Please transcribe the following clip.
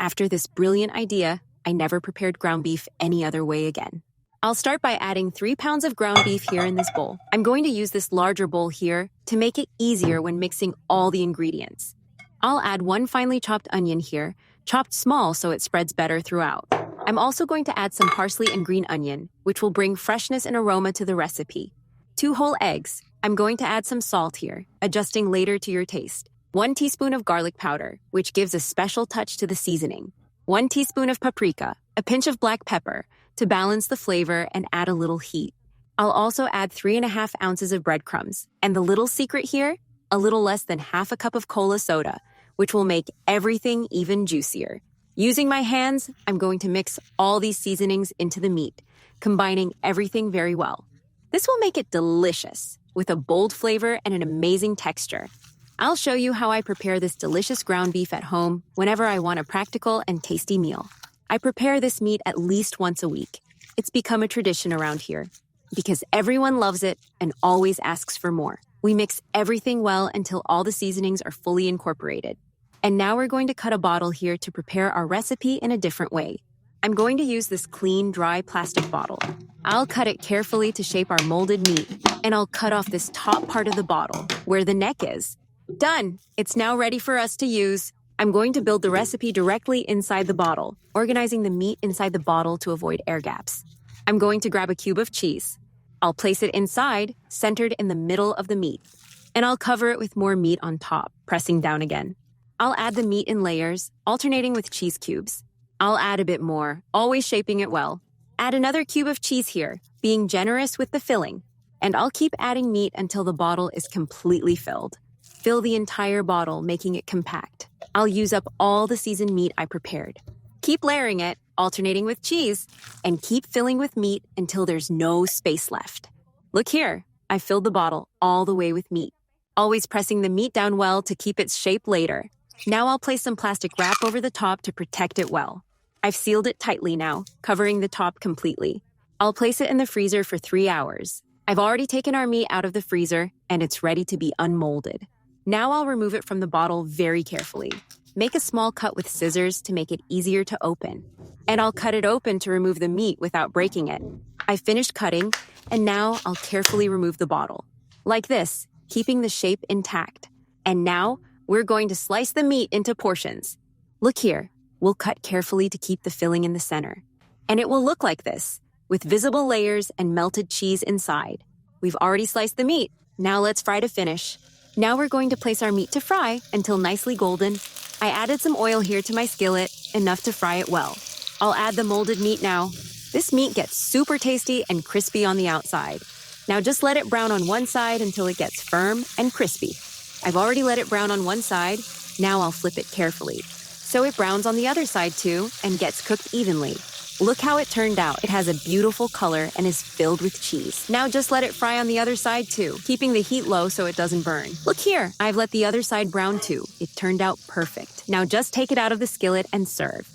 After this brilliant idea, I never prepared ground beef any other way again. I'll start by adding 3 pounds of ground beef here in this bowl. I'm going to use this larger bowl here to make it easier when mixing all the ingredients. I'll add 1 finely chopped onion here, chopped small so it spreads better throughout. I'm also going to add some parsley and green onion, which will bring freshness and aroma to the recipe. 2 whole eggs. I'm going to add some salt here, adjusting later to your taste. 1 teaspoon of garlic powder, which gives a special touch to the seasoning. 1 teaspoon of paprika, a pinch of black pepper, to balance the flavor and add a little heat. I'll also add 3.5 ounces of breadcrumbs, and the little secret here, a little less than half a cup of cola soda, which will make everything even juicier. Using my hands, I'm going to mix all these seasonings into the meat, combining everything very well. This will make it delicious, with a bold flavor and an amazing texture. I'll show you how I prepare this delicious ground beef at home whenever I want a practical and tasty meal. I prepare this meat at least once a week. It's become a tradition around here because everyone loves it and always asks for more. We mix everything well until all the seasonings are fully incorporated. And now we're going to cut a bottle here to prepare our recipe in a different way. I'm going to use this clean, dry plastic bottle. I'll cut it carefully to shape our molded meat, and I'll cut off this top part of the bottle, where the neck is. Done! It's now ready for us to use. I'm going to build the recipe directly inside the bottle, organizing the meat inside the bottle to avoid air gaps. I'm going to grab a cube of cheese. I'll place it inside, centered in the middle of the meat, and I'll cover it with more meat on top, pressing down again. I'll add the meat in layers, alternating with cheese cubes. I'll add a bit more, always shaping it well. Add another cube of cheese here, being generous with the filling. And I'll keep adding meat until the bottle is completely filled. Fill the entire bottle, making it compact. I'll use up all the seasoned meat I prepared. Keep layering it, alternating with cheese, and keep filling with meat until there's no space left. Look here, I filled the bottle all the way with meat, always pressing the meat down well to keep its shape later. Now I'll place some plastic wrap over the top to protect it well. I've sealed it tightly now, covering the top completely. I'll place it in the freezer for 3 hours. I've already taken our meat out of the freezer, and it's ready to be unmolded. Now I'll remove it from the bottle very carefully. Make a small cut with scissors to make it easier to open. And I'll cut it open to remove the meat without breaking it. I've finished cutting, and now I'll carefully remove the bottle. Like this, keeping the shape intact. And now, we're going to slice the meat into portions. Look here, we'll cut carefully to keep the filling in the center. And it will look like this, with visible layers and melted cheese inside. We've already sliced the meat. Now let's fry to finish. Now we're going to place our meat to fry until nicely golden. I added some oil here to my skillet, enough to fry it well. I'll add the molded meat now. This meat gets super tasty and crispy on the outside. Now just let it brown on one side until it gets firm and crispy. I've already let it brown on one side. Now I'll flip it carefully, so it browns on the other side too and gets cooked evenly. Look how it turned out. It has a beautiful color and is filled with cheese. Now just let it fry on the other side too, keeping the heat low so it doesn't burn. Look here, I've let the other side brown too. It turned out perfect. Now just take it out of the skillet and serve.